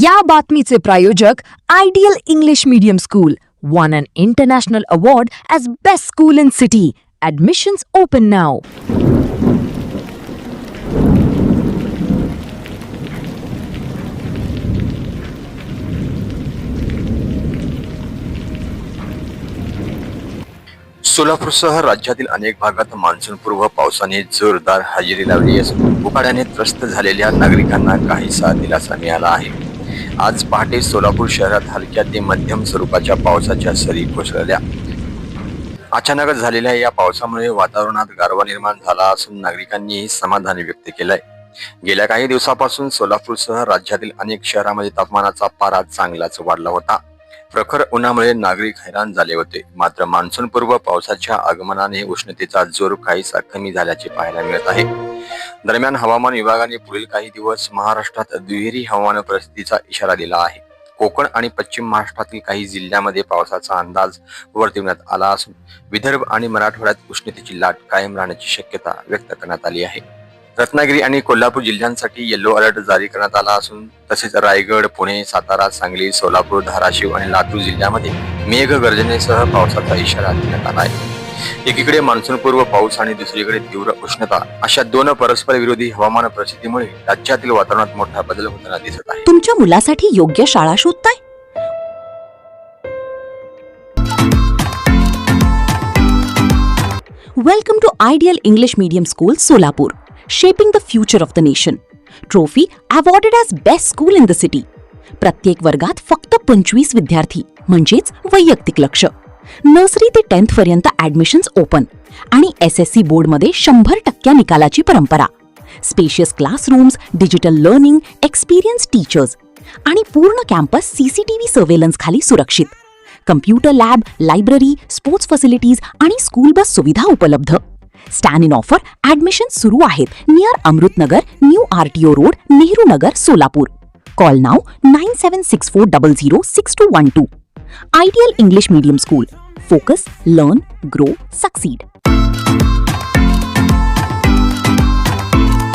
या बातमीचे प्रायोजक ideal English medium school won an international award as best school in city. Admissions open now. सोलापूरसह राज्यातील अनेक भागात मान्सूनपूर्व पावसाने जोरदार हजेरी लावली असून उकाड्याने त्रस्त झालेल्या नागरिकांना काहीसा दिलासा मिळाला आहे. आज पहाटे सोलापूर शहरात हलक्या ते मध्यम स्वरूपाच्या पावसाच्या सरी कोसळल्या. अचानक झालेल्या या पावसामुळे वातावरणात गारवा निर्माण झाला असून नागरिकांनीही समाधान व्यक्त केलंय. गेल्या काही दिवसापासून सोलापूरसह राज्यातील अनेक शहरांमध्ये तापमानाचा पारा चांगलाच वाढला होता. प्रखर उन्हामुळे नागरिक हैराण झाले होते. मात्र मान्सूनपूर्व पावसाच्या आगमनाने उष्णतेचा जोर काहीसा कमी झाल्याचे पाहायला मिळत आहे. दरम्यान हवामान विभागाने पुढील काही दिवस महाराष्ट्रात दुहेरी हवामान परिस्थितीचा इशारा दिला आहे. कोकण आणि पश्चिम महाराष्ट्रातील काही जिल्ह्यांमध्ये पावसाचा अंदाज वर्तविण्यात आला असून विदर्भ आणि मराठवाड्यात उष्णतेची लाट कायम राहण्याची शक्यता व्यक्त करण्यात आली आहे. रत्नागिरी आणि कोल्हापूर जिल्ह्यांसाठी येलो अलर्ट जारी करण्यात आला असून तसेच रायगड, पुणे, सातारा, सांगली, सोलापूर, धाराशिव आणि लातूर जिल्ह्यामध्ये मेघगर्जनेसह पावसाचा इशारा देण्यात आला आहे. एकीकडे मान्सूनपूर्व पाऊस आणि दुसरीकडे तीव्र उष्णता अशा दोन परस्पर विरोधी हवामान परिस्थितीमुळे राज्यातील वातावरणात मोठा बदल होताना दिसत आहे. तुमच्या मुलासाठी योग्य शाळा शोधताय? Welcome to ideal English medium school Solapur, shaping the future of the nation. Trophy awarded as best school in the city. प्रत्येक वर्गात फक्त 25 विद्यार्थी म्हणजेच वैयक्तिक लक्ष. नर्सरी ते 10th पर्यंत ऍडमिशन्स ओपन आणि SSC बोर्डमध्ये 100% निकालाची परंपरा. Spacious classrooms, digital learning, experience teachers आणि पूर्ण कॅम्पस CCTV सर्वेलन्स खाली सुरक्षित. Computer lab, library, sports facilities आणि स्कूल बस सुविधा उपलब्ध. स्टॅन इन ऑफर ऍडमिशन सुरू आहेत near Amritnagar, new RTO road, Nehru Nagar, Solapur. Call now 9764006212. Ideal English medium school. Focus, learn, grow, succeed.